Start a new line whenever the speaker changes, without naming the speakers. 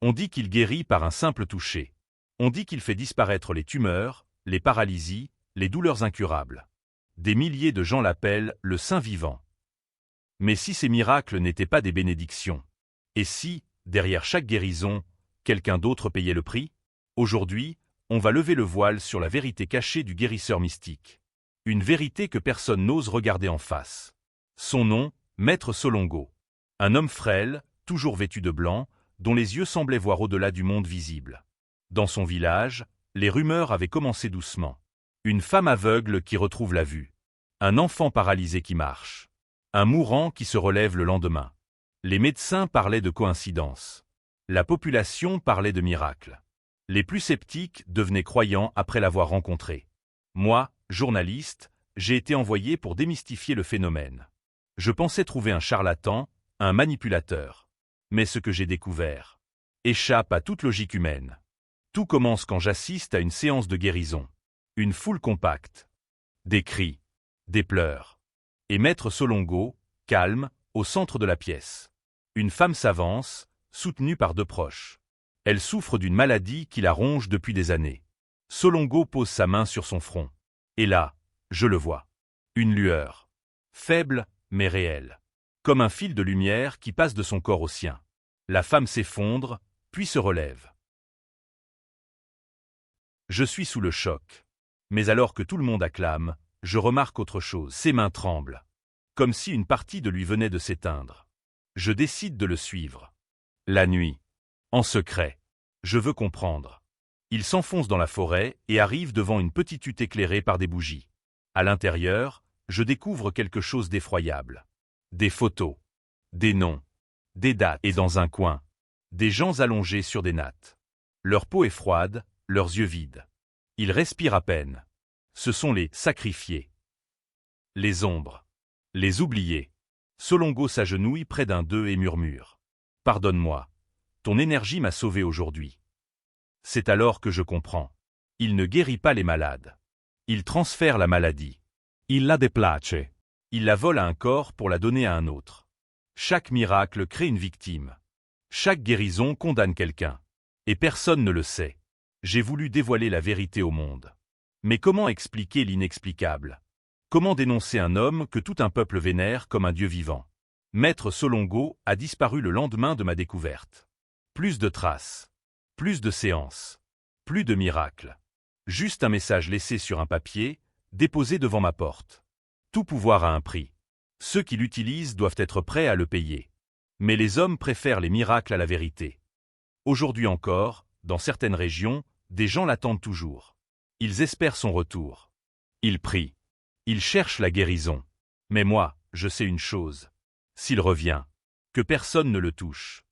On dit qu'il guérit par un simple toucher. On dit qu'il fait disparaître les tumeurs, les paralysies, les douleurs incurables. Des milliers de gens l'appellent le Saint vivant. Mais si ces miracles n'étaient pas des bénédictions? Et si, derrière chaque guérison, quelqu'un d'autre payait le prix? Aujourd'hui, on va lever le voile sur la vérité cachée du guérisseur mystique. Une vérité que personne n'ose regarder en face. Son nom, Maître Solongo. Un homme frêle, toujours vêtu de blanc, dont les yeux semblaient voir au-delà du monde visible. Dans son village, les rumeurs avaient commencé doucement. Une femme aveugle qui retrouve la vue. Un enfant paralysé qui marche. Un mourant qui se relève le lendemain. Les médecins parlaient de coïncidence. La population parlait de miracles. Les plus sceptiques devenaient croyants après l'avoir rencontré. Moi, journaliste, j'ai été envoyé pour démystifier le phénomène. Je pensais trouver un charlatan, un manipulateur. Mais ce que j'ai découvert échappe à toute logique humaine. Tout commence quand j'assiste à une séance de guérison. Une foule compacte. Des cris. Des pleurs. Et Maître Solongo, calme, au centre de la pièce. Une femme s'avance, soutenue par deux proches. Elle souffre d'une maladie qui la ronge depuis des années. Solongo pose sa main sur son front. Et là, je le vois. Une lueur. Faible, mais réelle. Comme un fil de lumière qui passe de son corps au sien. La femme s'effondre, puis se relève. Je suis sous le choc. Mais alors que tout le monde acclame, je remarque autre chose. Ses mains tremblent. Comme si une partie de lui venait de s'éteindre. Je décide de le suivre. La nuit. En secret. Je veux comprendre. Il s'enfonce dans la forêt et arrive devant une petite hutte éclairée par des bougies. À l'intérieur, je découvre quelque chose d'effroyable. Des photos. Des noms. Des dates. Et dans un coin, des gens allongés sur des nattes. Leur peau est froide, leurs yeux vides. Ils respirent à peine. Ce sont les sacrifiés. Les ombres. Les oubliés. Solongo s'agenouille près d'un d'eux et murmure. « Pardonne-moi. Ton énergie m'a sauvé aujourd'hui. » C'est alors que je comprends. Il ne guérit pas les malades. Il transfère la maladie. Il la déplace. Il la vole à un corps pour la donner à un autre. Chaque miracle crée une victime. Chaque guérison condamne quelqu'un. Et personne ne le sait. J'ai voulu dévoiler la vérité au monde. Mais comment expliquer l'inexplicable? Comment dénoncer un homme que tout un peuple vénère comme un dieu vivant? Maître Solongo a disparu le lendemain de ma découverte. Plus de traces. Plus de séances. Plus de miracles. Juste un message laissé sur un papier, déposé devant ma porte. Tout pouvoir a un prix. Ceux qui l'utilisent doivent être prêts à le payer. Mais les hommes préfèrent les miracles à la vérité. Aujourd'hui encore, dans certaines régions, des gens l'attendent toujours. Ils espèrent son retour. Ils prient. Ils cherchent la guérison. Mais moi, je sais une chose. S'il revient, que personne ne le touche.